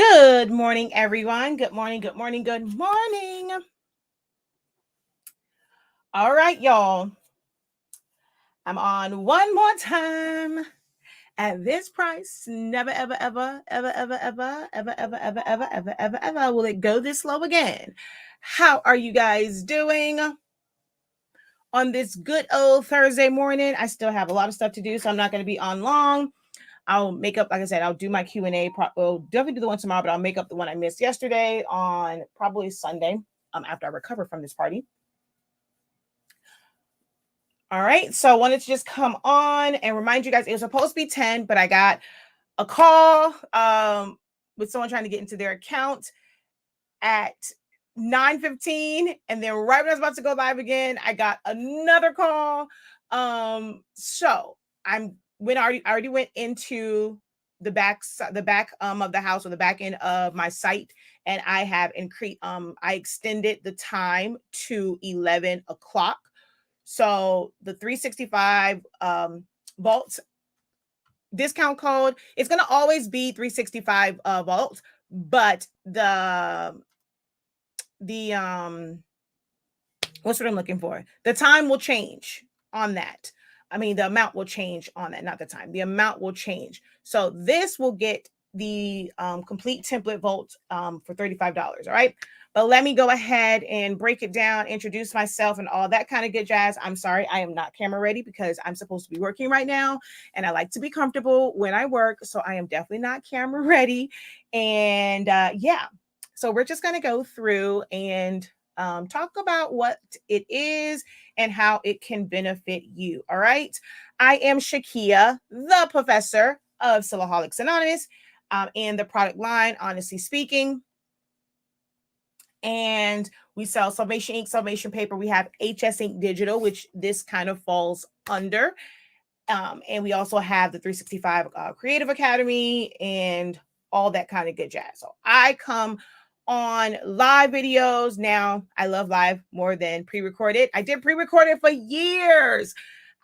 Good morning, everyone. Good morning, good morning, good morning. All right, y'all. I'm on one more time at this price. Never, ever, ever, ever, ever, ever, ever, ever, ever, ever, ever, ever, ever will it go this low again. How are you guys doing on this good old Thursday morning? I still have a lot of stuff to do, so I'm not going to be on long. I'll make up, like I said, I'll do my Q&A. We'll definitely do the one tomorrow, but I'll make up the one I missed yesterday on probably Sunday after I recover from this party. All right. So I wanted to just come on and remind you guys it was supposed to be 10, but I got a call with someone trying to get into their account at 9:15. And then right when I was about to go live again, I got another call. So I already went into the back of the house, or the back end of my site, and I have increased I extended the time to 11 o'clock. So the 365 vaults discount code, it's going to always be 365 vaults, but the what's what I'm looking for? The time will change on that. I mean, the amount will change on that, not the time. The amount will change. So this will get the complete template vault for $35. All right. But let me go ahead and break it down, introduce myself and all that kind of good jazz. I'm sorry, I am not camera ready because I'm supposed to be working right now. And I like to be comfortable when I work. So I am definitely not camera ready. And yeah, so we're just going to go through and talk about what it is and how it can benefit you. All right. I am Shakia, the professor of Silaholics Anonymous, and the product line, Honestly Speaking. And we sell Summation ink, Summation paper. We have HS Ink Digital, which this kind of falls under. And we also have the 365 Creative Academy and all that kind of good jazz. So I come on live videos. Now I love live more than pre-recorded. I did pre-recorded for years.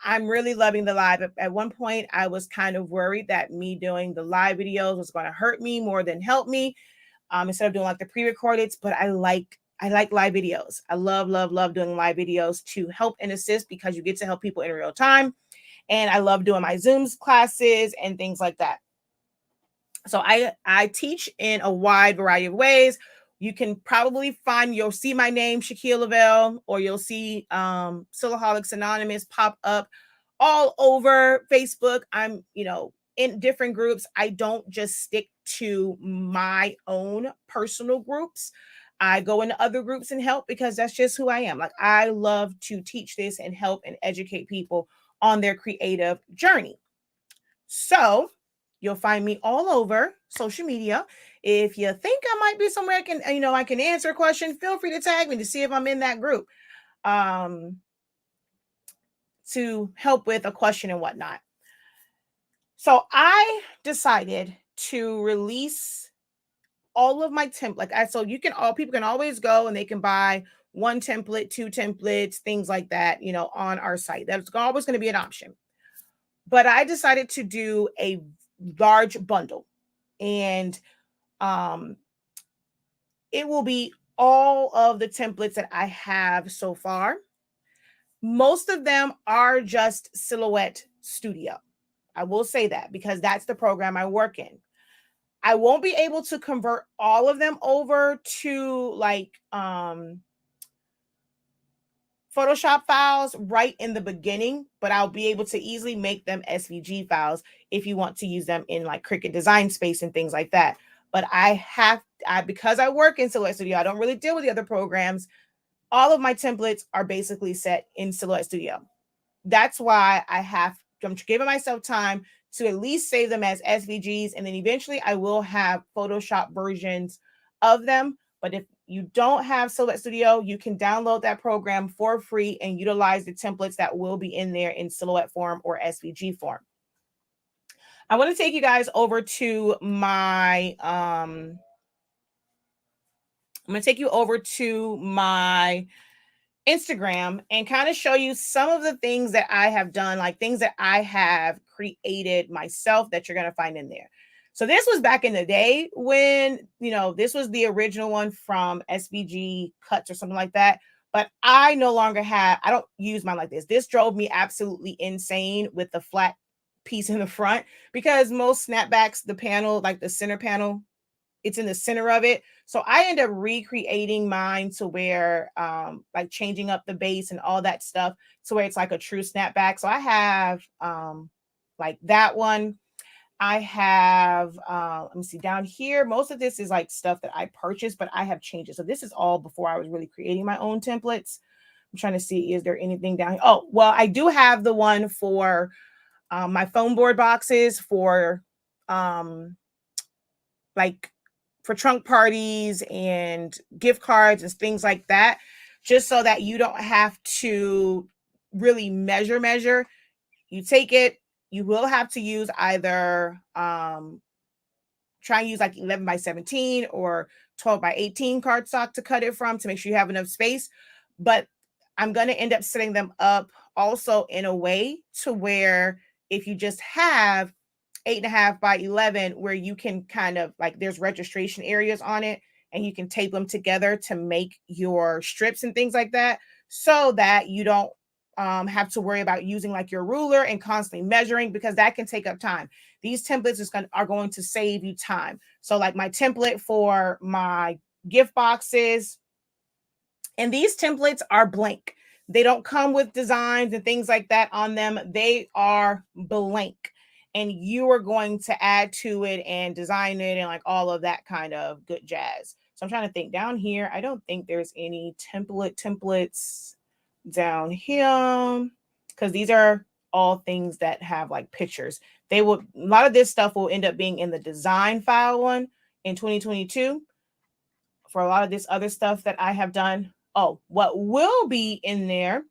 I'm really loving the live. At one point, I was kind of worried that me doing the live videos was going to hurt me more than help me. Instead of doing like the pre-recorded, but I like live videos. I love doing live videos to help and assist because you get to help people in real time. And I love doing my Zooms classes and things like that. So I teach in a wide variety of ways. You can probably you'll see my name, Shakia Lavelle, or you'll see Silaholics Anonymous pop up all over Facebook. I'm, in different groups. I don't just stick to my own personal groups. I go into other groups and help because that's just who I am. Like, I love to teach this and help and educate people on their creative journey. So you'll find me all over social media. If you think I might be somewhere I can answer a question, feel free to tag me to see if I'm in that group to help with a question and whatnot. So I decided to release all of my templates. So people can always go and they can buy one template, two templates, things like that, on our site. That's always going to be an option. But I decided to do a large bundle, and it will be all of the templates that I have so far. Most of them are just Silhouette Studio. I will say that because that's the program I work in. I won't be able to convert all of them over to Photoshop files right in the beginning, but I'll be able to easily make them SVG files if you want to use them in like Cricut Design Space and things like that. But because I work in Silhouette Studio, I don't really deal with the other programs. All of my templates are basically set in Silhouette Studio. That's why I'm giving myself time to at least save them as SVGs. And then eventually I will have Photoshop versions of them. But if you don't have Silhouette Studio, you can download that program for free and utilize the templates that will be in there in Silhouette form or SVG form. I want to take you guys over to my, I'm going to take you over to my Instagram and kind of show you some of the things that I have done, like things that I have created myself that you're going to find in there. So this was back in the day when, this was the original one from SVG Cuts or something like that. But I no longer I don't use mine like this. This drove me absolutely insane with the flat piece in the front, because most snapbacks, the panel, like the center panel, it's in the center of it. So I end up recreating mine to where, like changing up the base and all that stuff to where it's like a true snapback. So I have like that one. I have, let me see down here. Most of this is like stuff that I purchased, but I have changes. So this is all before I was really creating my own templates. I'm trying to see, is there anything down here? Oh, well, I do have the one for my foam board boxes for like for trunk parties and gift cards and things like that, just so that you don't have to really measure. You take it, you will have to use either try and use like 11 by 17 or 12 by 18 cardstock to cut it from, to make sure you have enough space. But I'm going to end up setting them up also in a way to where if you just have 8.5 by 11, where you can kind of like, there's registration areas on it and you can tape them together to make your strips and things like that, so that you don't have to worry about using like your ruler and constantly measuring, because that can take up time. These templates are going to save you time. So like my template for my gift boxes, and these templates are blank. They don't come with designs and things like that on them. They are blank. And you are going to add to it and design it and like all of that kind of good jazz. So I'm trying to think down here. I don't think there's any templates down here, because these are all things that have like pictures. A lot of this stuff will end up being in the design file one in 2022 for a lot of this other stuff that I have done. Oh, what will be in there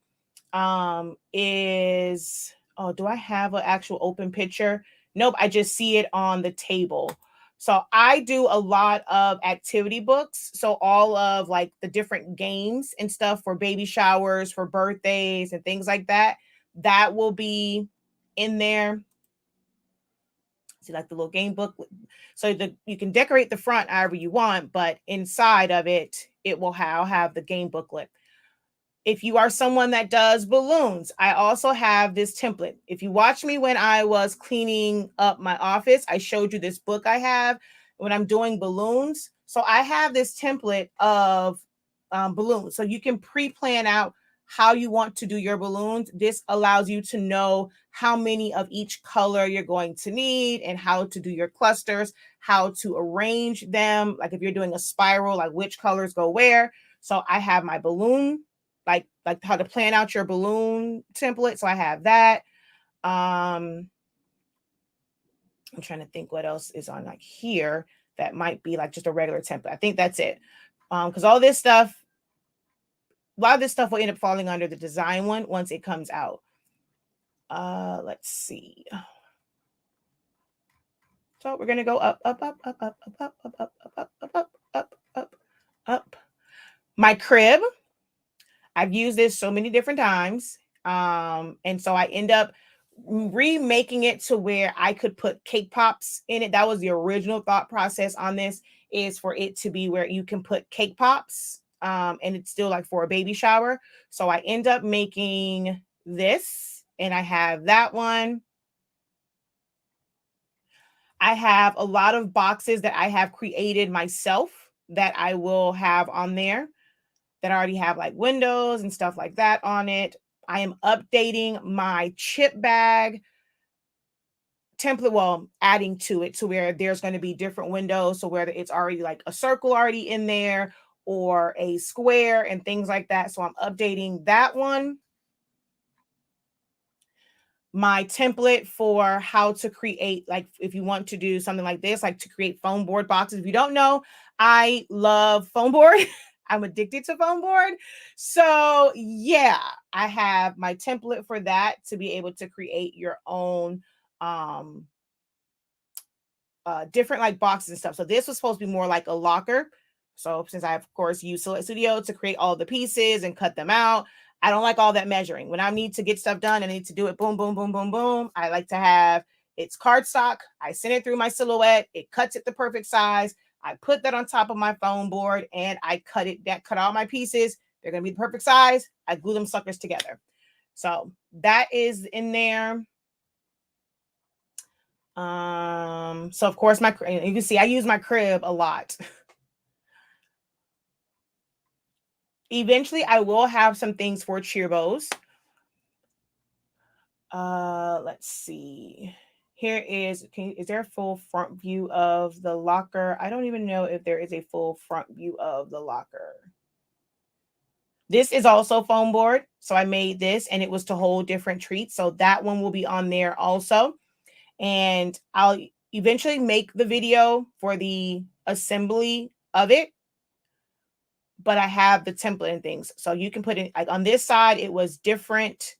is, oh, do I have an actual open picture? Nope, I just see it on the table. So I do a lot of activity books. So all of like the different games and stuff for baby showers, for birthdays and things like that, that will be in there. See, like the little game book. So you can decorate the front however you want, but inside of it, it will have the game booklet. If you are someone that does balloons, I also have this template. If you watch me when I was cleaning up my office, I showed you this book I have when I'm doing balloons. So I have this template of balloons. So you can pre-plan out how you want to do your balloons. This allows you to know how many of each color you're going to need and how to do your clusters, how to arrange them. Like if you're doing a spiral, like which colors go where. So I have my balloon, like how to plan out your balloon template. So I have that. I'm trying to think what else is on like here that might be like just a regular template. I think that's it. Because all this stuff, a lot of this stuff will end up falling under the design one once it comes out. Let's see. So we're gonna go up. My crib, I've used this so many different times. And so I end up remaking it to where I could put cake pops in it. That was the original thought process on this, is for it to be where you can put cake pops. And it's still like for a baby shower. So I end up making this, and I have that one. I have a lot of boxes that I have created myself that I will have on there, that already have like windows and stuff like that on it. I am updating my chip bag template, well, adding to it to where there's going to be different windows. So whether it's already like a circle already in there or a square and things like that. So I'm updating that one. My template for how to create, like if you want to do something like this, like to create foam board boxes. If you don't know, I love foam board. I'm addicted to foam board. So yeah, I have my template for that to be able to create your own different like boxes and stuff. So this was supposed to be more like a locker. So since I of course use Select Studio to create all the pieces and cut them out, I don't like all that measuring. When I need to get stuff done, I need to do it boom, boom, boom, boom, boom. I like to have It's cardstock. I send it through my Silhouette. It cuts it the perfect size. I put that on top of my foam board and I cut all my pieces. They're going to be the perfect size. I glue them suckers together. So that is in there. So of course, you can see I use my crib a lot. Eventually, I will have some things for Cheerbows. Let's see. Here is there a full front view of the locker? I don't even know if there is a full front view of the locker. This is also foam board. So I made this and it was to hold different treats. So that one will be on there also. And I'll eventually make the video for the assembly of it. But I have the template and things. So you can put it like on this side, it was different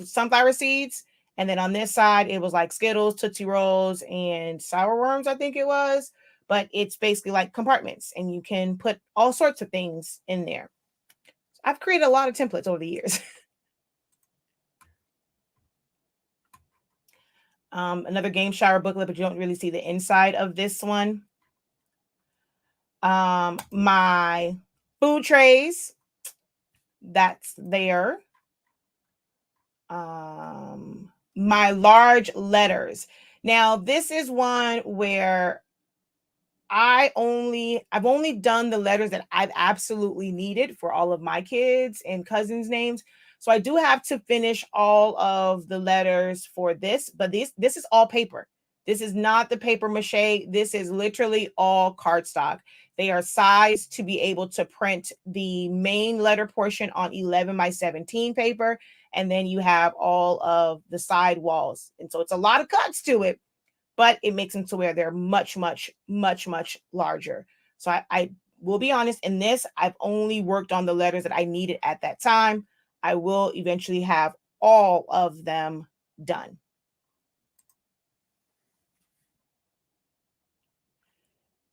sunflower seeds. And then on this side, it was like Skittles, Tootsie Rolls, and sour worms, I think it was. But it's basically like compartments and you can put all sorts of things in there. I've created a lot of templates over the years. Another game shower booklet, but you don't really see the inside of this one. My food trays, that's there. My large letters. Now, this is one where I've only done the letters that I've absolutely needed for all of my kids and cousins' names. So I do have to finish all of the letters for this, but this is all paper. This is not the paper mache. This is literally all cardstock. They are sized to be able to print the main letter portion on 11 by 17 paper. And then you have all of the side walls. And so it's a lot of cuts to it, but it makes them to where they're much, much, much, much larger. So I will be honest, in this, I've only worked on the letters that I needed at that time. I will eventually have all of them done.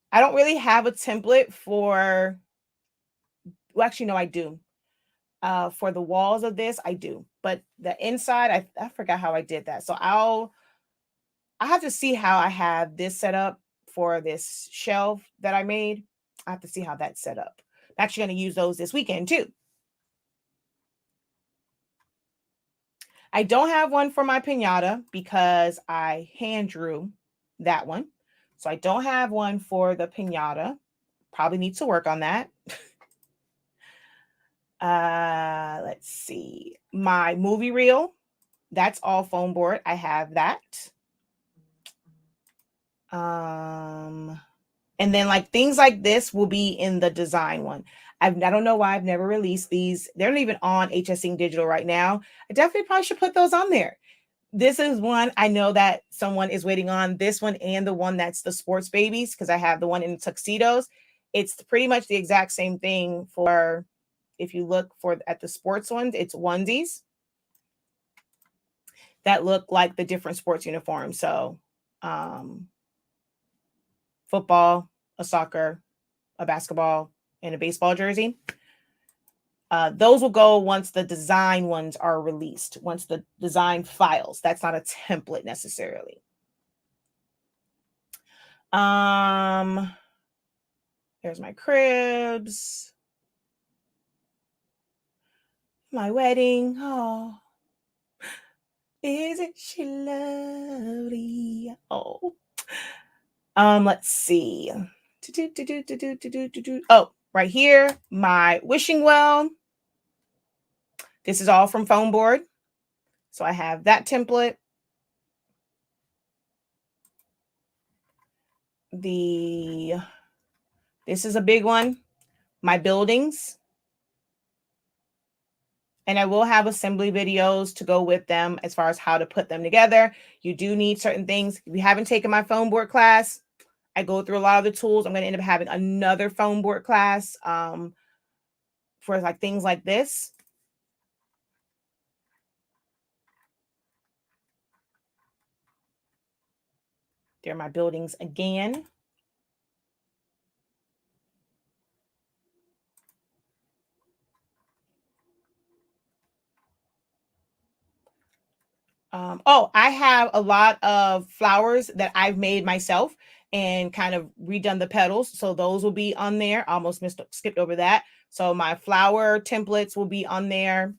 I don't really have a template for, well, actually, no, I do. For the walls of this, I do. But the inside, I forgot how I did that. So I have to see how I have this set up for this shelf that I made. I have to see how that's set up. I'm actually going to use those this weekend too. I don't have one for my piñata because I hand drew that one. So I don't have one for the piñata. Probably need to work on that. Let's see. My movie reel, that's all foam board. I have that. And then like things like this will be in the design one. I don't know why I've never released these. They're not even on HS Ink Digital right now. I definitely probably should put those on there. This is one I know that someone is waiting on. This one and the one that's the sports babies, because I have the one in the tuxedos. It's pretty much the exact same thing for, if you look for at the sports ones, it's onesies that look like the different sports uniforms. So football, a soccer, a basketball, and a baseball jersey. Those will go once the design ones are released, once the design files. That's not a template necessarily. There's my cribs. My wedding. Oh, isn't she lovely? Oh. Let's see. Oh, right here, my wishing well. This is all from foam board. So I have that template. This is a big one. My buildings. And I will have assembly videos to go with them as far as how to put them together. You do need certain things. If you haven't taken my foam board class, I go through a lot of the tools. I'm going to end up having another foam board class for like things like this. There are my buildings again. Oh, I have a lot of flowers that I've made myself and kind of redone the petals. So those will be on there. Almost skipped over that. So my flower templates will be on there.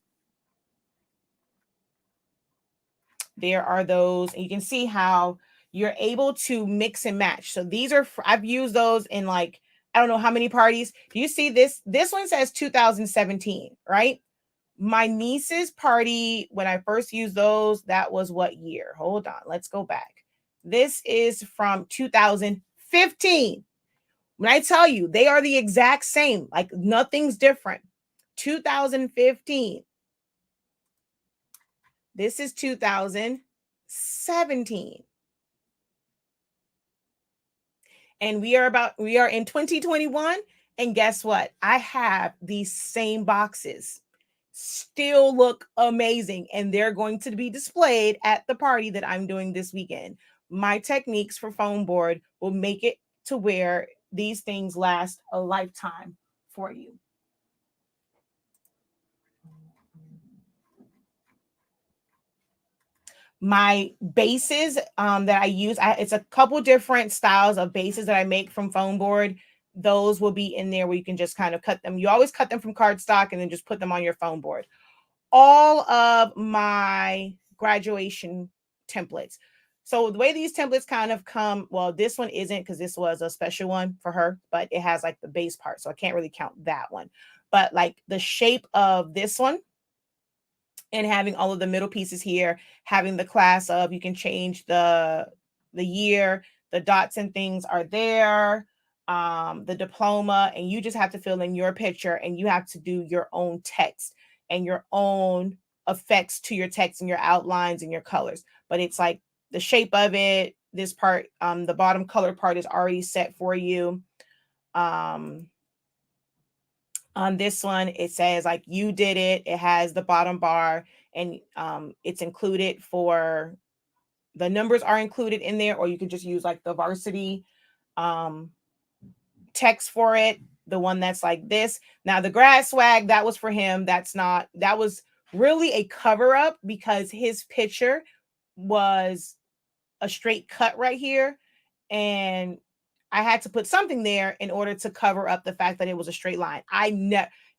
There are those, and you can see how you're able to mix and match. So these are, I've used those in like, I don't know how many parties. Do you see this? This one says 2017, right? My niece's party, when I first used those, that was what year? Hold on, let's go back. This is from 2015. When I tell you they are the exact same, like nothing's different. 2015. This is 2017. And we are in 2021. And guess what? I have these same boxes. Still look amazing. And they're going to be displayed at the party that I'm doing this weekend. My techniques for foam board will make it to where these things last a lifetime for you. My bases that I use, it's a couple different styles of bases that I make from foam board. Those will be in there where you can just kind of cut them. You always cut them from cardstock and then just put them on your foam board. All of my graduation templates. So the way these templates kind of come, well, this one isn't because this was a special one for her, but it has like the base part. So I can't really count that one. But like the shape of this one, and having all of the middle pieces here, having the class of, you can change the year, the dots and things are there, the diploma, and you just have to fill in your picture and you have to do your own text and your own effects to your text and your outlines and your colors. But it's like the shape of it, this part, the bottom color part is already set for you. On this one, it says like you did it. It has the bottom bar, and it's included for the numbers are included in there, or you can just use like the varsity text for it. The one that's like this. Now the grad swag, that was for him. That was really a cover up because his picture was a straight cut right here, and I had to put something there in order to cover up the fact that it was a straight line.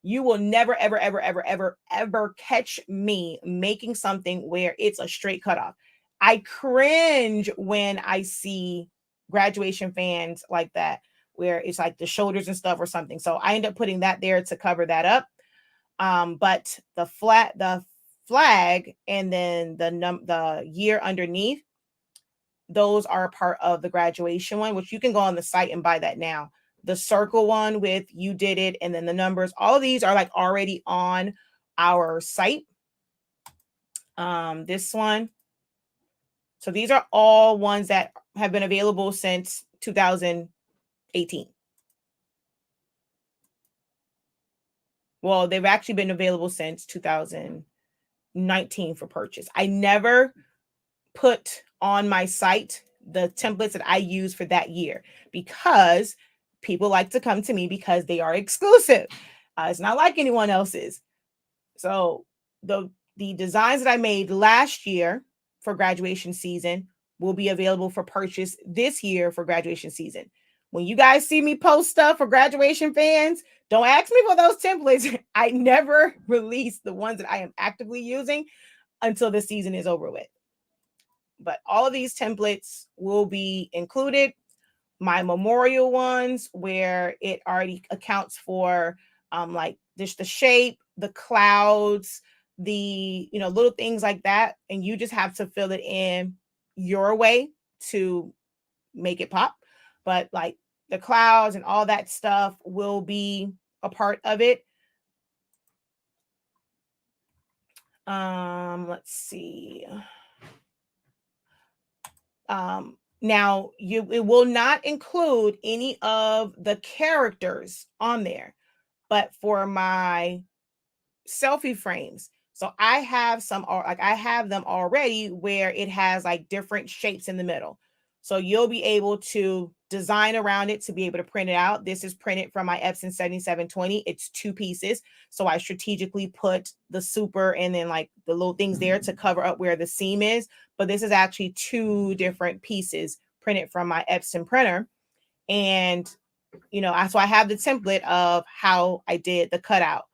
You will never, ever, ever, ever, ever, ever catch me making something where it's a straight cutoff. I cringe when I see graduation fans like that, where it's like the shoulders and stuff or something. So I end up putting that there to cover that up. But the flag, and then the year underneath, those are a part of the graduation one, which you can go on the site and buy that now. The circle one with you did it, and then the numbers, all of these are like already on our site. This one. So these are all ones that have been available since 2018. Well, they've actually been available since 2019 for purchase. I never put on my site the templates that I use for that year because people like to come to me because they are exclusive. It's not like anyone else's. So the designs that I made last year for graduation season will be available for purchase this year for graduation season. When you guys see me post stuff for graduation fans, don't ask me for those templates. I never release the ones that I am actively using until the season is over with. But all of these templates will be included. My memorial ones, where it already accounts for like just the shape, the clouds, the little things like that, and you just have to fill it in your way to make it pop. But like the clouds and all that stuff will be a part of it. Let's see. Now it will not include any of the characters on there, but for my selfie frames, so I have I have them already where it has like different shapes in the middle. So you'll be able to design around it to be able to print it out. This is printed from my Epson 7720. It's 2 pieces. So I strategically put the super and then like the little things there to cover up where the seam is. But this is actually 2 different pieces printed from my Epson printer. And, you know, so I have the template of how I did the cutout.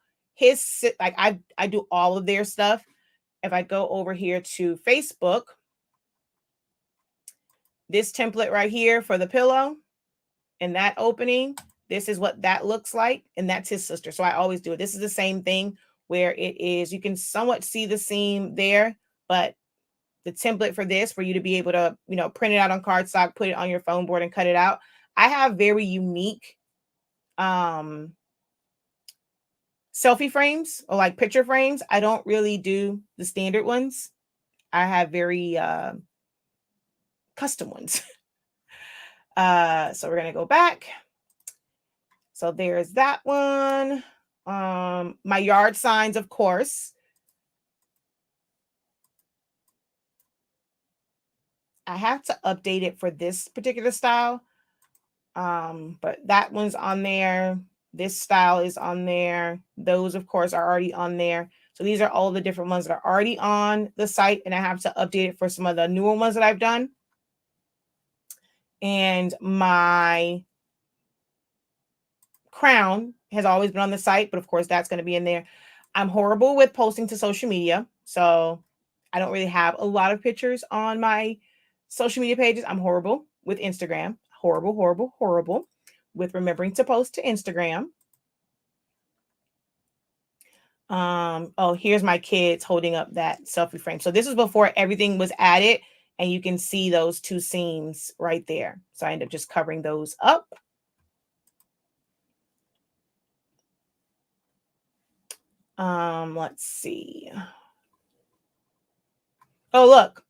Like I do all of their stuff. If I go over here to Facebook, this template right here for the pillow and that opening, this is what that looks like. And that's his sister. So I always do it. This is the same thing where it is, you can somewhat see the seam there, but the template for this, for you to be able to, you know, print it out on cardstock, put it on your foam board and cut it out. I have very unique selfie frames or like picture frames. I don't really do the standard ones. I have very custom ones. So we're going to go back. So there's that one. My yard signs, of course. I have to update it for this particular style. But that one's on there. This style is on there. Those, of course, are already on there. So these are all the different ones that are already on the site. And I have to update it for some of the newer ones that I've done. And my crown has always been on the site, but of course that's going to be in there. I'm horrible with posting to social media, so I don't really have a lot of pictures on my social media pages. I'm horrible with Instagram. Horrible with remembering to post to Instagram. Oh, here's my kids holding up that selfie frame. So this was before everything was added, and you can see those 2 seams right there. So I end up just covering those up. Let's see. Oh, look.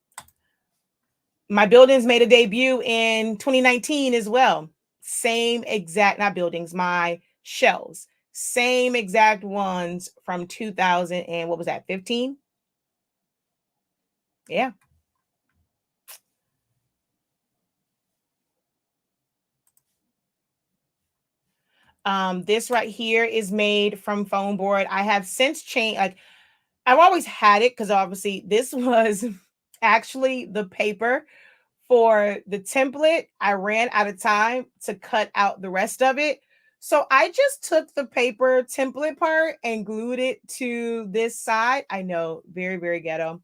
My buildings made a debut in 2019 as well. Same exact, not buildings, my shelves. Same exact ones from 2000 and what was that, 15? Yeah. This right here is made from foam board. I have since changed, like I've always had it because obviously this was actually the paper for the template. I ran out of time to cut out the rest of it. So I just took the paper template part and glued it to this side. I know, very, very ghetto,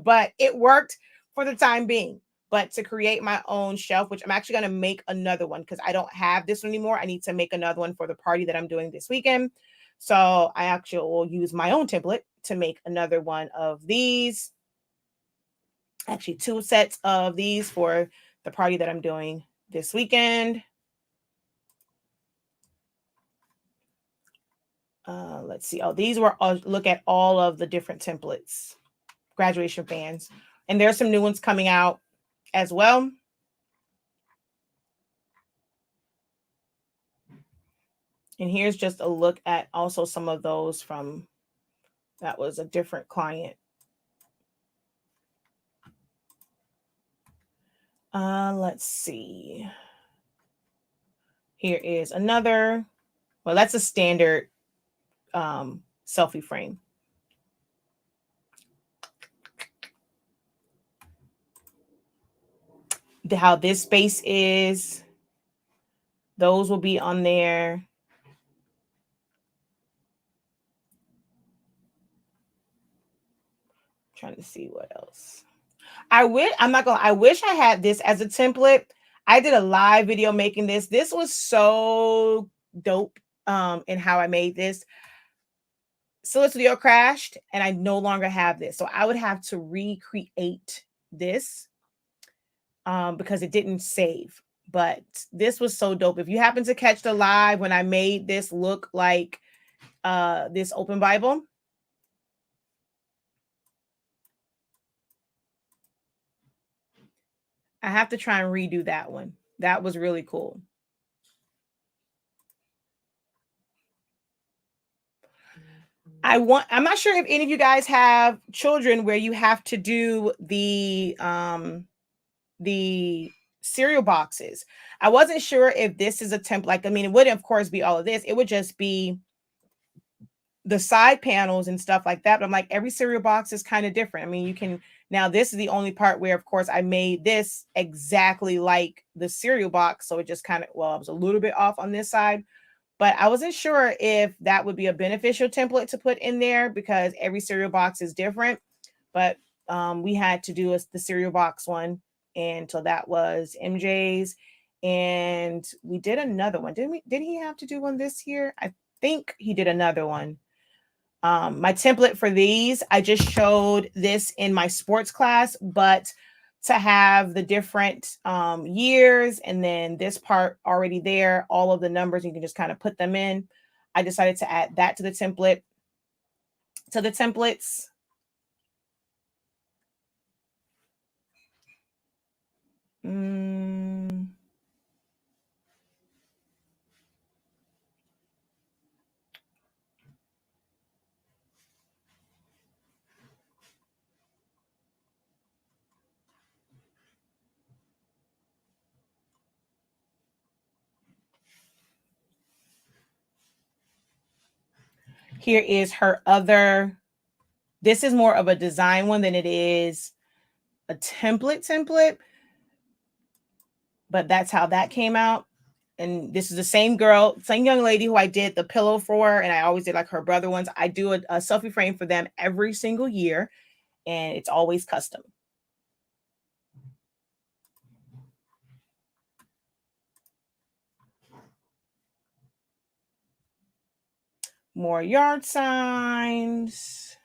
but it worked for the time being. But to create my own shelf, which I'm actually going to make another one because I don't have this one anymore. I need to make another one for the party that I'm doing this weekend. So I actually will use my own template to make another one of these. Actually 2 sets of these for the party that I'm doing this weekend. Let's see. Oh, these were look at all of the different templates, graduation fans, and there's some new ones coming out as well. And here's just a look at also some of those from, that was a different client. Let's see. Here is another. Well, that's a standard selfie frame. How this space is, those will be on there. Trying to see what else. I wish I had this as a template. I did a live video making this. This was so dope in how I made this. Solar Studio crashed and I no longer have this. So I would have to recreate this because it didn't save. But this was so dope. If you happen to catch the live when I made this look like this open Bible, I have to try and redo that one. That was really cool. I'm not sure if any of you guys have children where you have to do the cereal boxes. I wasn't sure if this is a template. Like, I mean, it wouldn't, of course, be all of this. It would just be the side panels and stuff like that. But I'm like, every cereal box is kind of different. I mean, you can, now this is the only part where, of course, I made this exactly like the cereal box. So it just kind of, well, I was a little bit off on this side, but I wasn't sure if that would be a beneficial template to put in there because every cereal box is different. But we had to do the cereal box one. And so that was MJ's. And we did another one. Didn't we? Did he have to do one this year? I think he did another one. My template for these, I just showed this in my sports class, but to have the different years and then this part already there, all of the numbers, you can just kind of put them in. I decided to add that to the template, to the templates. Here is her other. This is more of a design one than it is a template, but that's how that came out. And this is the same girl, same young lady who I did the pillow for, and I always did like her brother ones. I do a selfie frame for them every single year, and it's always custom. More yard signs.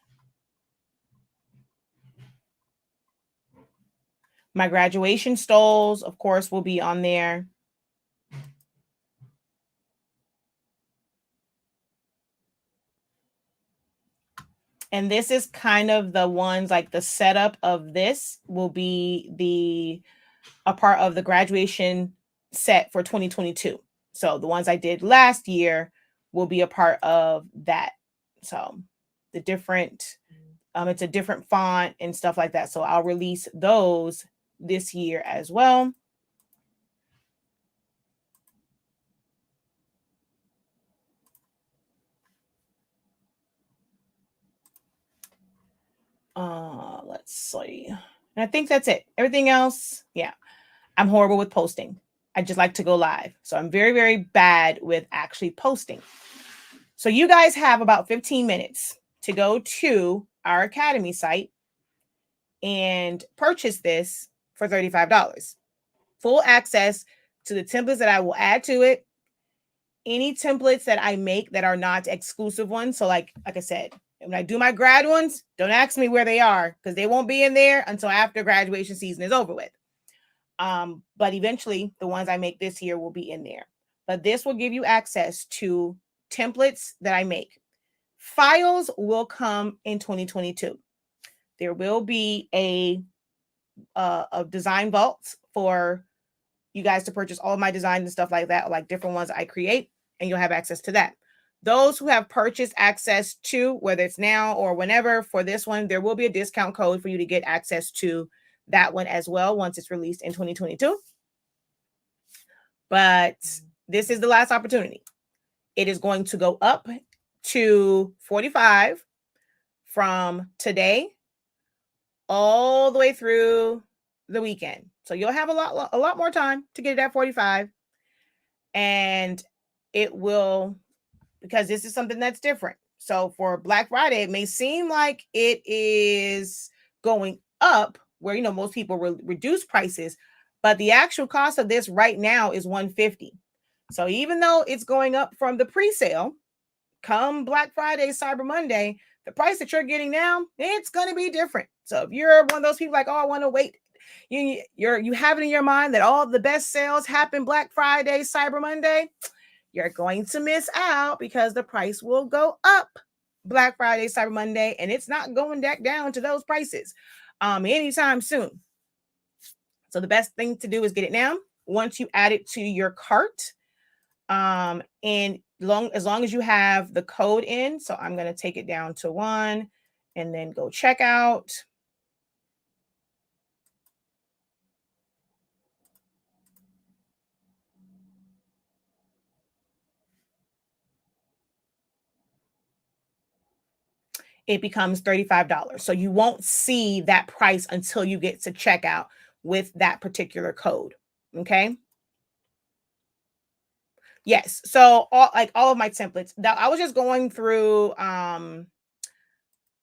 My graduation stoles, of course, will be on there. And this is kind of the ones, like the setup of this will be a part of the graduation set for 2022. So the ones I did last year will be a part of that. So the different, it's a different font and stuff like that. So I'll release those this year as well. Let's see. And I think that's it. Everything else, yeah. I'm horrible with posting. I just like to go live. So I'm very, very bad with actually posting. So you guys have about 15 minutes to go to our Academy site and purchase this for $35. Full access to the templates that I will add to it. Any templates that I make that are not exclusive ones. So like I said, when I do my grad ones, don't ask me where they are because they won't be in there until after graduation season is over with. But eventually the ones I make this year will be in there. But this will give you access to templates that I make. Files will come in 2022. There will be a design vault for you guys to purchase all of my designs and stuff like that, like different ones I create, and you'll have access to that. Those who have purchased access to, whether it's now or whenever for this one, there will be a discount code for you to get access to that one as well once it's released in 2022. But this is the last opportunity. It is going to go up to $45 from today all the way through the weekend. So you'll have a lot more time to get it at $45. And it will, because this is something that's different. So for Black Friday, it may seem like it is going up where, most people reduce prices, but the actual cost of this right now is $150. So even though it's going up from the pre-sale, come Black Friday, Cyber Monday, the price that you're getting now, it's going to be different. So if you're one of those people like, oh, I want to wait, you have it in your mind that all the best sales happen Black Friday, Cyber Monday, you're going to miss out because the price will go up Black Friday, Cyber Monday, and it's not going back down to those prices anytime soon. So the best thing to do is get it now. Once you add it to your cart, and as long as you have the code in, so I'm going to take it down to 1 and then go check out. it becomes $35. So you won't see that price until you get to checkout with that particular code. Okay. Yes. So all of my templates. Now I was just going through my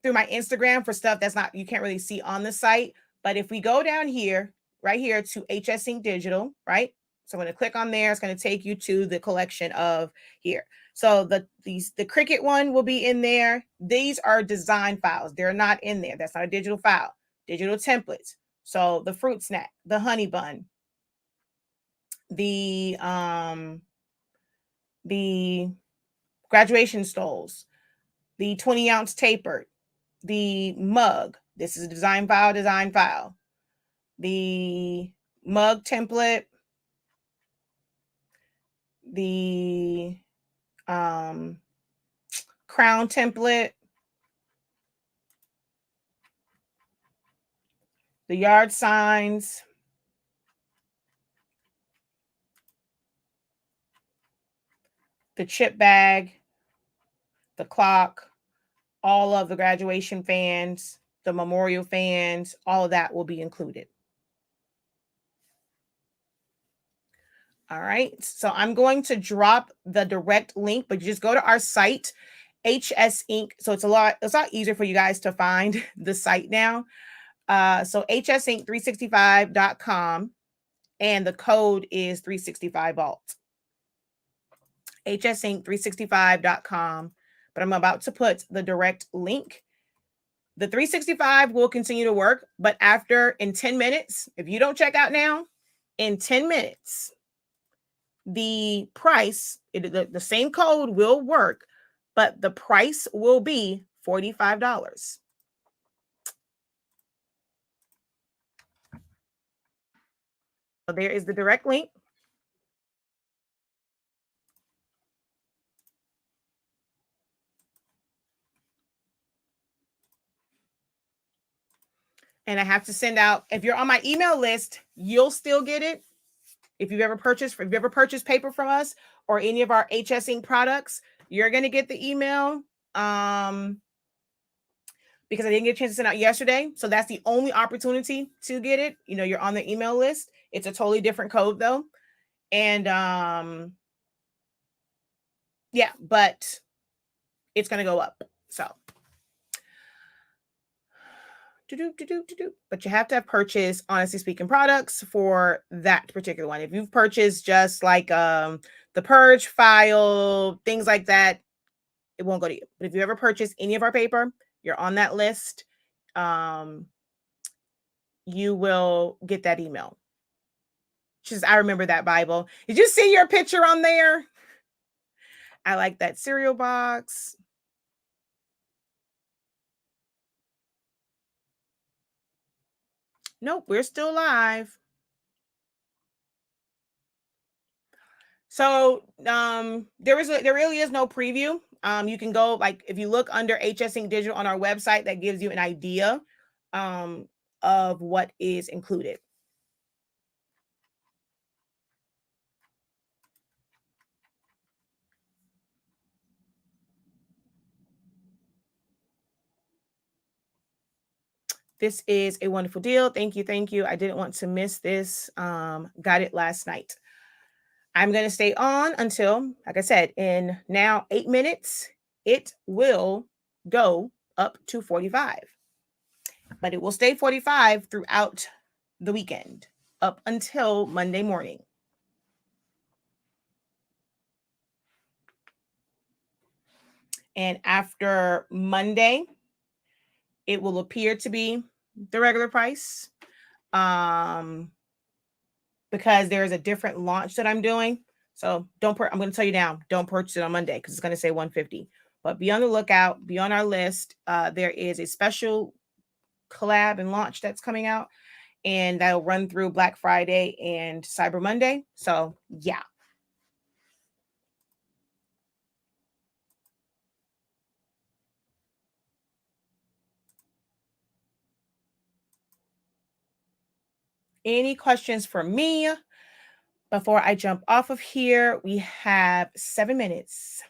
Instagram for stuff that's not, you can't really see on the site. But if we go down here, right here to HS Ink Digital, right? So I'm going to click on there. It's going to take you to the collection of here. So the Cricut one will be in there. These are design files. They're not in there. That's not a digital file. Digital templates. So the fruit snack, the honey bun, the graduation stoles, the 20-ounce tapered, the mug. This is a design file. The mug template, the crown template, the yard signs, the chip bag, the clock, all of the graduation fans, the memorial fans, all of that will be included. All right. So I'm going to drop the direct link, but you just go to our site, HS Ink. So it's a lot easier for you guys to find the site now. So hsink365.com, and the code is 365 vault. hsink365.com, but I'm about to put the direct link. The 365 will continue to work, but in 10 minutes, if you don't check out now, in 10 minutes, the price, the same code will work, but the price will be $45. So there is the direct link. And I have to send out, if you're on my email list, you'll still get it. If you've ever purchased paper from us or any of our HS Ink products, you're going to get the email because I didn't get a chance to send out yesterday. So that's the only opportunity to get it. You're on the email list. It's a totally different code though. And yeah, but it's going to go up. So but you have to have purchased Honestly Speaking products for that particular one. If you've purchased just like the purge file, things like that, it won't go to you. But if you ever purchase any of our paper, you're on that list. You will get that email. Just, I remember that Bible. Did you see your picture on there? I like that cereal box. Nope, we're still live. So there really is no preview. You can go, like, if you look under HS Ink Digital on our website, that gives you an idea of what is included. This is a wonderful deal. Thank you. Thank you. I didn't want to miss this. Got it last night. I'm going to stay on until, like I said, in now 8 minutes, it will go up to 45. But it will stay 45 throughout the weekend up until Monday morning. And after Monday, it will appear to be the regular price. Because there's a different launch that I'm doing. So I'm going to tell you now, don't purchase it on Monday because it's going to say 150. But be on the lookout, be on our list. There is a special collab and launch that's coming out, and that'll run through Black Friday and Cyber Monday. So yeah. Any questions for me before I jump off of here? We have 7 minutes.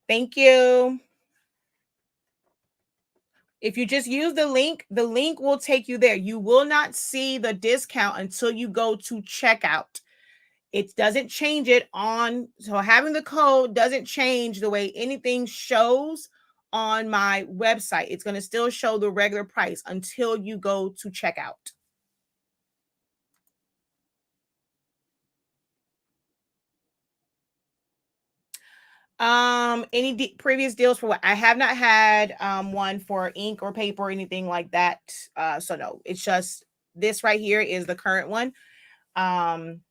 Thank you. If you just use the link will take you there. You will not see the discount until you go to checkout. It doesn't change it on. So having the code doesn't change the way anything shows on my website. It's going to still show the regular price until you go to checkout. Any previous deals for what? I have not had one for ink or paper or anything like that. So no, it's just this right here is the current one. And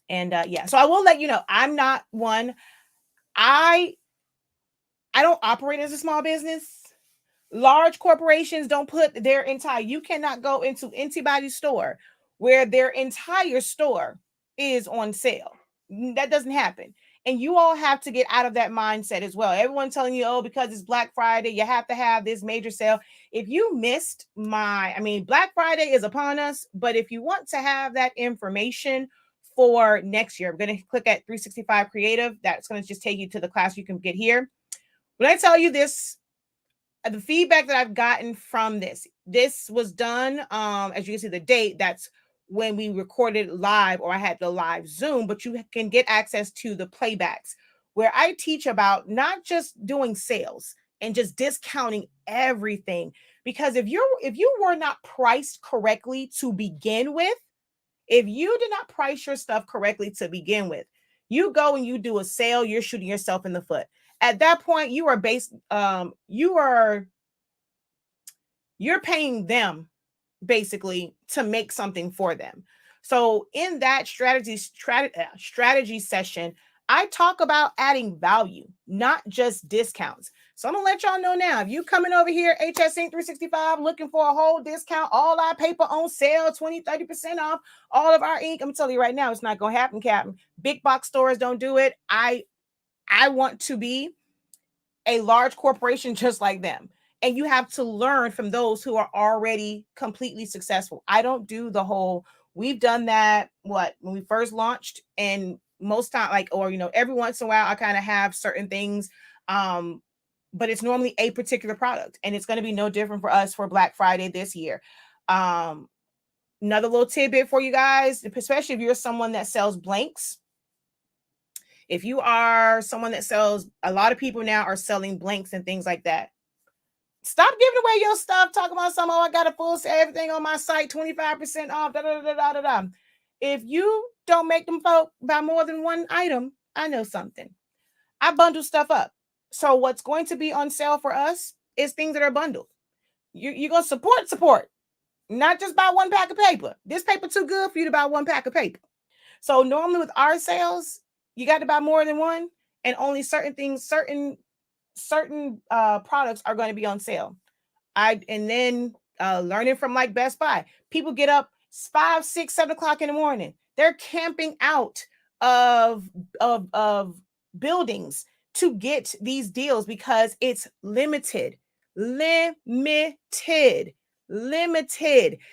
yeah, so I will let you know, I'm not one. I don't operate as a small business. Large corporations don't put their entire, you cannot go into anybody's store where their entire store is on sale. That doesn't happen. And you all have to get out of that mindset as well. Everyone telling you, oh, because it's Black Friday, you have to have this major sale. If you missed Black Friday is upon us, but if you want to have that information for next year, I'm going to click at 365 Creative. That's going to just take you to the class you can get here. When I tell you this, the feedback that I've gotten from this was done, as you can see the date, that's when we recorded live, or I had the live Zoom, but you can get access to the playbacks where I teach about not just doing sales and just discounting everything. Because if you were not priced correctly to begin with, if you did not price your stuff correctly to begin with, you go and you do a sale, you're shooting yourself in the foot. At that point, you are you're paying them basically to make something for them. So in that strategy session, I talk about adding value, not just discounts. So I'm gonna let y'all know now, if you coming over here, HS Ink 365, looking for a whole discount, all our paper on sale, 20-30% off, all of our ink, I'm telling you right now, it's not gonna happen, Captain. Big box stores don't do it. I want to be a large corporation just like them. And you have to learn from those who are already completely successful. I don't do the whole, we've done that, when we first launched, and most time, every once in a while, I kind of have certain things. But it's normally a particular product, and it's going to be no different for us for Black Friday this year. Another little tidbit for you guys, especially if you're someone that sells blanks. If you are someone that sells, a lot of people now are selling blanks and things like that. Stop giving away your stuff, talking about I got a full set, everything on my site, 25% off, da, da, da, da, da, da. If you don't make them folk buy more than one item, I know something. I bundle stuff up. So what's going to be on sale for us is things that are bundled. You're going to support, not just buy one pack of paper. This paper too good for you to buy one pack of paper. So normally with our sales, you got to buy more than one, and only certain things, certain products are going to be on sale. Learning from like Best Buy, people get up 5, 6, 7 o'clock in the morning. They're camping out of buildings to get these deals because it's limited.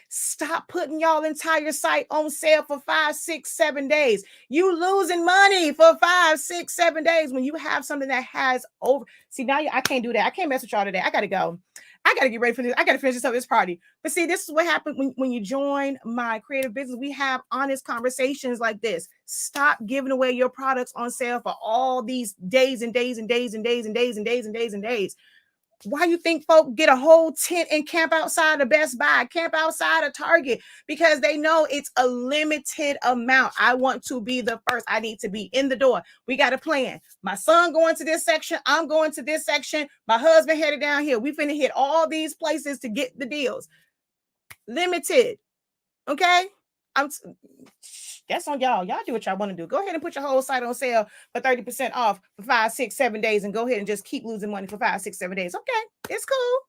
Stop putting y'all entire site on sale for 5, 6, 7 days. You losing money for 5, 6, 7 days when you have something that has over. See, now I can't do that. I can't mess with y'all today. I gotta go. I gotta get ready for this. I gotta finish this up this party. But see, this is what happens when you join my creative business. We have honest conversations like this. Stop giving away your products on sale for all these days and days and days and days and days and days and days and days. Why you think folk get a whole tent and camp outside of Best Buy, camp outside of Target? Because they know it's a limited amount. I want to be the first. I need to be in the door. We got a plan. My son going to this section. I'm going to this section. My husband headed down here. We finna hit all these places to get the deals. Limited. Okay? That's on y'all. Y'all do what y'all want to do. Go ahead and put your whole site on sale for 30% off for 5, 6, 7 days, and go ahead and just keep losing money for 5, 6, 7 days. Okay, it's cool.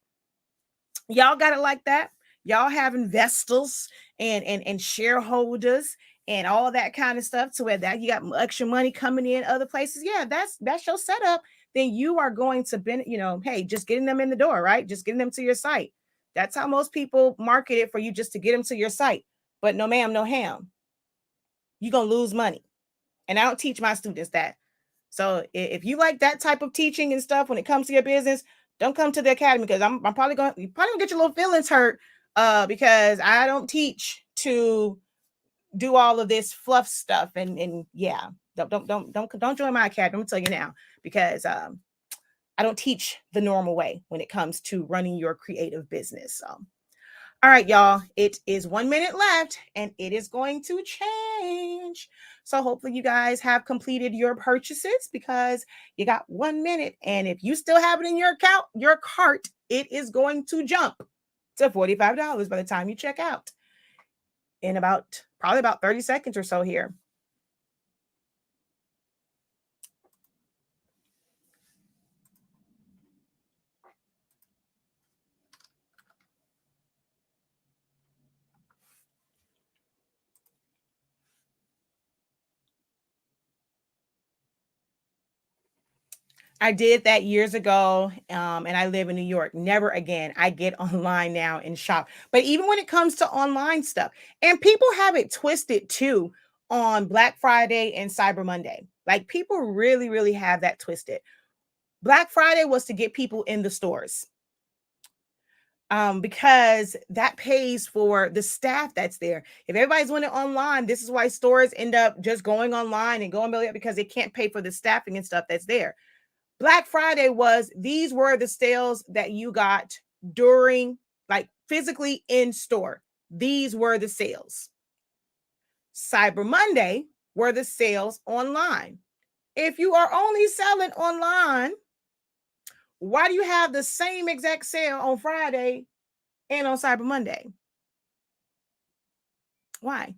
Y'all got it like that. Y'all have investors and shareholders and all that kind of stuff to where that you got extra money coming in other places. Yeah, that's your setup. Then you are going to hey, just getting them in the door, right? Just getting them to your site. That's how most people market it for you, just to get them to your site. But no ma'am, no ham. You're going to lose money. And I don't teach my students that. So if you like that type of teaching and stuff when it comes to your business, don't come to the academy, because I'm probably going you probably gonna get your little feelings hurt because I don't teach to do all of this fluff stuff, and yeah, don't join my academy. I'm gonna tell you now, because I don't teach the normal way when it comes to running your creative business. So all right, y'all, it is 1 minute left and it is going to change. So hopefully you guys have completed your purchases, because you got 1 minute. And if you still have it in your account, your cart, it is going to jump to $45 by the time you check out in probably about 30 seconds or so here. I did that years ago, and I live in New York. Never again. I get online now and shop. But even when it comes to online stuff, and people have it twisted too on Black Friday and Cyber Monday. Like, people really, really have that twisted. Black Friday was to get people in the stores, because that pays for the staff that's there. If everybody's doing it online, this is why stores end up just going online and going belly up, because they can't pay for the staffing and stuff that's there. Black Friday these were the sales that you got during, like, physically in store. These were the sales. Cyber Monday were the sales online. If you are only selling online, why do you have the same exact sale on Friday and on Cyber Monday? Why?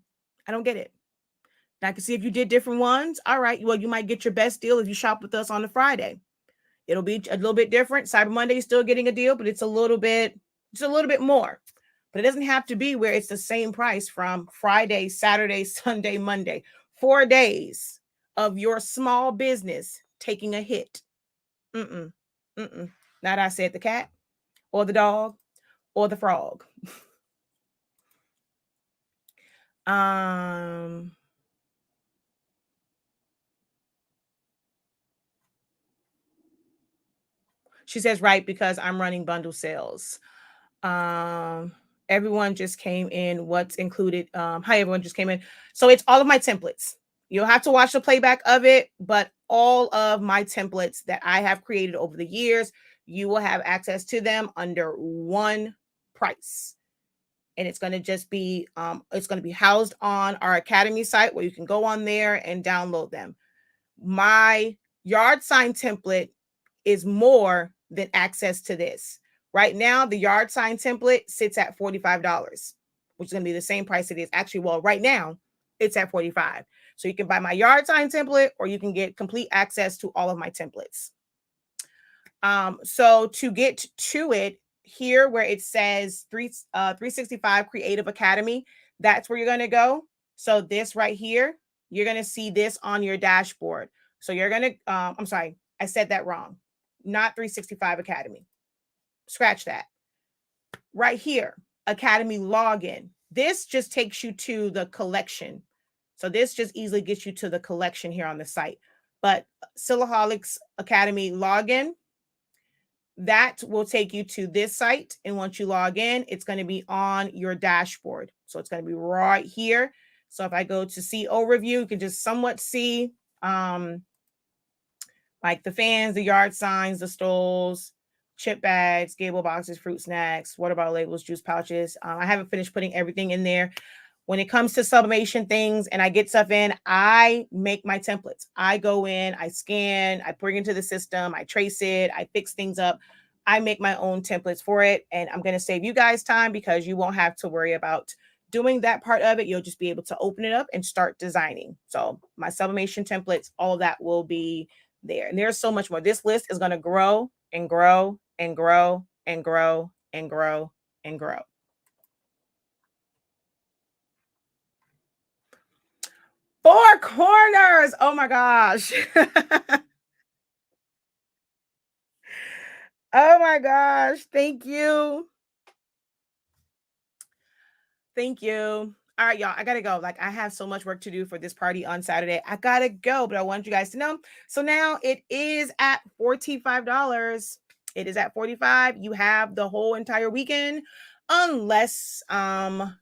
I don't get it. Now, I can see if you did different ones. All right. Well, you might get your best deal if you shop with us on the Friday. It'll be a little bit different. Cyber Monday is still getting a deal, but it's a little bit more. But it doesn't have to be where it's the same price from Friday, Saturday, Sunday, Monday. 4 days of your small business taking a hit. Mm-mm. Mm-mm. Not I said the cat or the dog or the frog. um she says, right, because I'm running bundle sales. Um, everyone just came in. What's included? Hi, everyone just came in. So it's all of my templates. You'll have to watch the playback of it, but all of my templates that I have created over the years, you will have access to them under one price. And it's going to just be it's going to be housed on our academy site, where you can go on there and download them. My yard sign template is more than access to this. Right now, the yard sign template sits at $45, which is going to be the same price it is. Actually, well, right now, it's at $45. So you can buy my yard sign template, or you can get complete access to all of my templates. So to get to it, here where it says 365 Creative Academy, that's where you're going to go. So this right here, you're going to see this on your dashboard. So you're going to, I'm sorry, I said that wrong. Not 365 Academy. Scratch that. Right here, Academy login. This just takes you to the collection. So this just easily gets you to the collection here on the site. But Silaholics Academy login, that will take you to this site. And once you log in, it's going to be on your dashboard. So it's going to be right here. So if I go to see overview, you can just somewhat see like the fans, the yard signs, the stoles, chip bags, gable boxes, fruit snacks, water bottle labels, juice pouches. I haven't finished putting everything in there. When it comes to sublimation things and I get stuff in, I make my templates. I go in, I scan, I bring it into the system, I trace it, I fix things up. I make my own templates for it. And I'm going to save you guys time, because you won't have to worry about doing that part of it. You'll just be able to open it up and start designing. So my sublimation templates, all of that will be there. And there's so much more. This list is going to grow and grow and grow and grow and grow and grow. Four corners. Oh my gosh. Oh my gosh. Thank you. Thank you. All right, y'all, I gotta go. Like, I have so much work to do for this party on Saturday. I gotta go, but I want you guys to know. So now it is at $45. It is at 45. You have the whole entire weekend, unless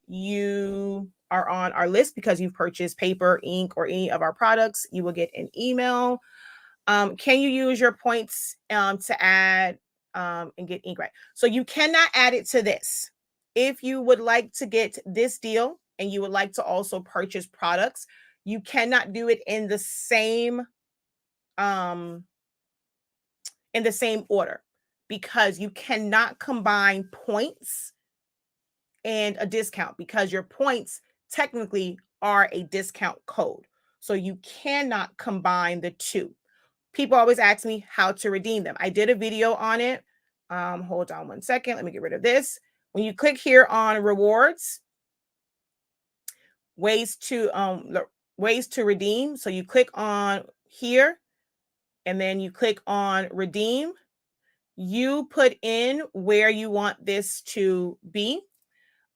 you are on our list because you've purchased paper, ink, or any of our products. You will get an email. Can you use your points to add and get ink, right? So you cannot add it to this. If you would like to get this deal and you would like to also purchase products, you cannot do it in the same order, because you cannot combine points and a discount, because your points technically are a discount code. So you cannot combine the two. People always ask me how to redeem them. I did a video on it. Hold on one second. Let me get rid of this. When you click here on rewards, ways to redeem. So you click on here and then you click on redeem. You put in where you want this to be.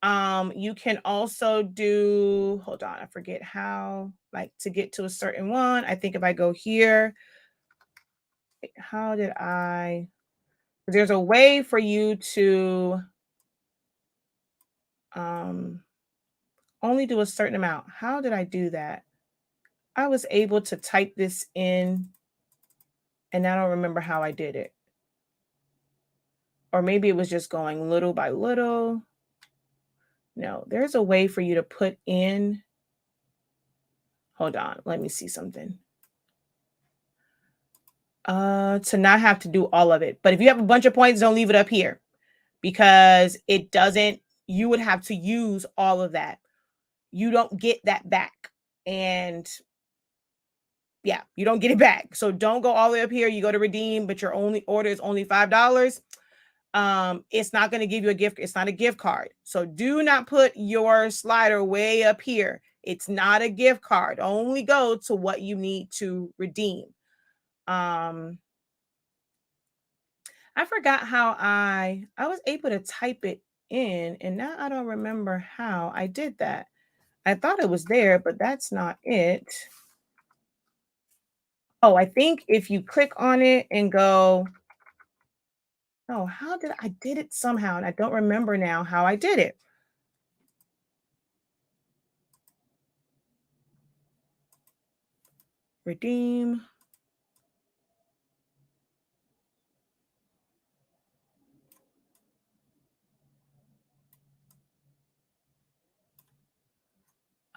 You can also do, hold on, I forget how, like, to get to a certain one. I think if I go here, how did I, there's a way for you to only do a certain amount. How did I do that? I was able to type this in and I don't remember how I did it. Or maybe it was just going little by little. No, there's a way for you to put in. Hold on, let me see something. To not have to do all of it. But if you have a bunch of points, don't leave it up here, because it doesn't, you would have to use all of that. You don't get that back. And yeah, you don't get it back. So don't go all the way up here. You go to redeem, but your only order is only $5. It's not going to give you a gift. It's not a gift card. So do not put your slider way up here. It's not a gift card. Only go to what you need to redeem. I forgot how I was able to type it in, and now I don't remember how I did that. I thought it was there, but that's not it. Oh, I think if you click on it and go, oh, how did I did it somehow, and I don't remember now how I did it. Redeem.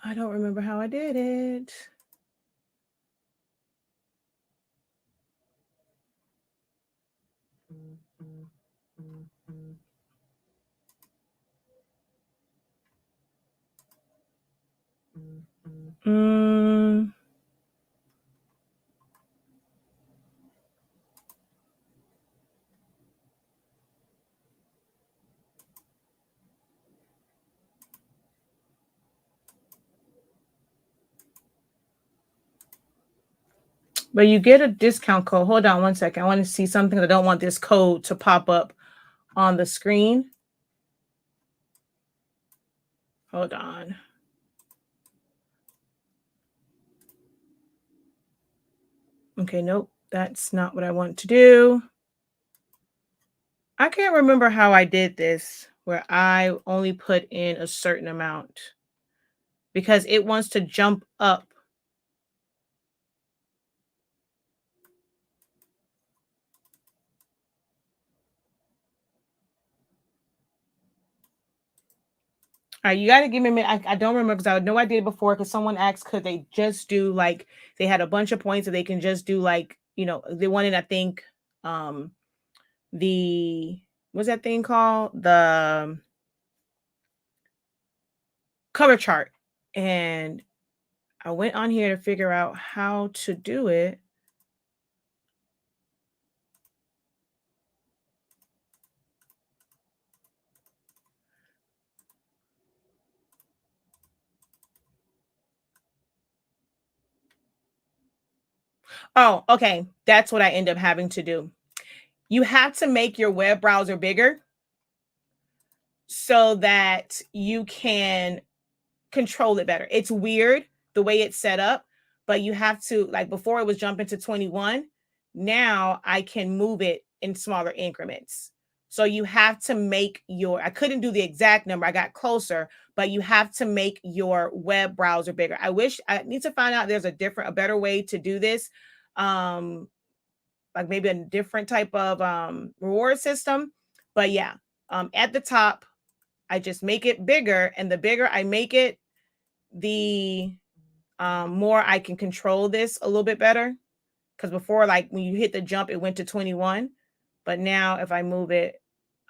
I don't remember how I did it. But you get a discount code. Hold on one second. I want to see something. I don't want this code to pop up on the screen. Hold on. Okay, nope. That's not what I want to do. I can't remember how I did this, where I only put in a certain amount, because it wants to jump up. All right, you got to give me a minute. I don't remember, because I had no idea before, because someone asked, could they just do, like, they had a bunch of points that they can just do, like, they wanted, I think, what's that thing called? The cover chart. And I went on here to figure out how to do it. Oh, okay. That's what I end up having to do. You have to make your web browser bigger so that you can control it better. It's weird the way it's set up, but you have to, like before it was jumping to 21. Now I can move it in smaller increments. So you have to make your, I couldn't do the exact number, I got closer, but you have to make your web browser bigger. I need to find out there's a better way to do this. Like maybe a different type of reward system. But yeah, at the top, I just make it bigger, and the bigger I make it, the more I can control this a little bit better. Because before, like when you hit the jump, it went to 21. But now if I move it,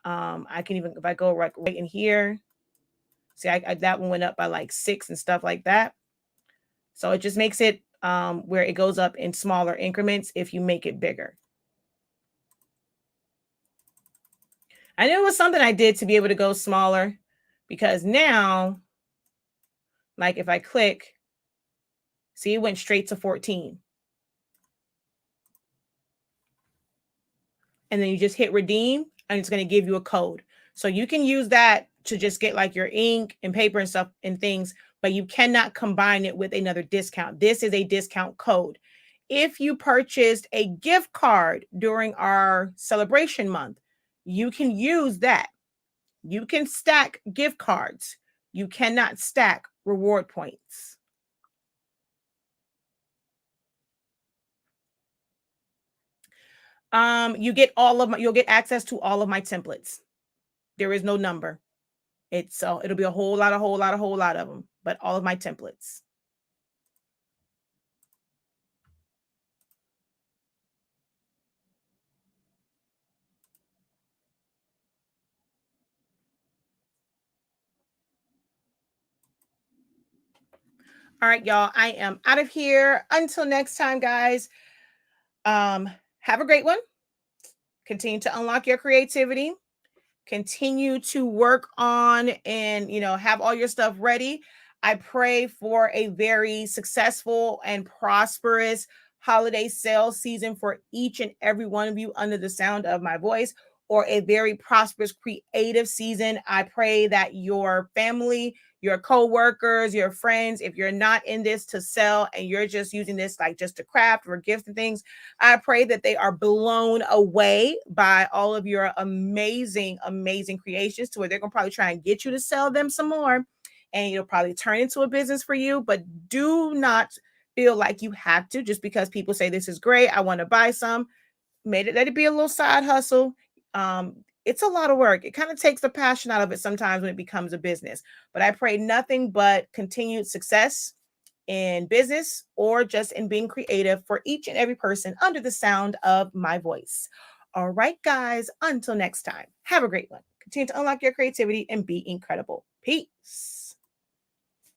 I can even, if I go right in here, see, that one went up by like 6 and stuff like that. So it just makes it where it goes up in smaller increments if you make it bigger. I knew it was something I did to be able to go smaller, because now, like if I click, see, it went straight to 14. And then you just hit redeem, and it's going to give you a code. So you can use that to just get like your ink and paper and stuff and things, but you cannot combine it with another discount. This is a discount code. If you purchased a gift card during our celebration month, you can use that. You can stack gift cards. You cannot stack reward points. You'll get access to all of my templates. There is no number. It'll be a whole lot of them, but all of my templates. All right, y'all, I am out of here. Until next time, guys. Have a great one. Continue to unlock your creativity. Continue to work on and, have all your stuff ready. I pray for a very successful and prosperous holiday sales season for each and every one of you under the sound of my voice, or a very prosperous creative season. I pray that your family, your co-workers, your friends, if you're not in this to sell and you're just using this like just to craft or gifts and things, I pray that they are blown away by all of your amazing, amazing creations, to where they're going to probably try and get you to sell them some more, and it'll probably turn into a business for you. But do not feel like you have to, just because people say this is great, I want to buy some. Let it be a little side hustle. It's a lot of work. It kind of takes the passion out of it sometimes when it becomes a business. But I pray nothing but continued success in business or just in being creative for each and every person under the sound of my voice. All right, guys, until next time, have a great one. Continue to unlock your creativity and be incredible. Peace.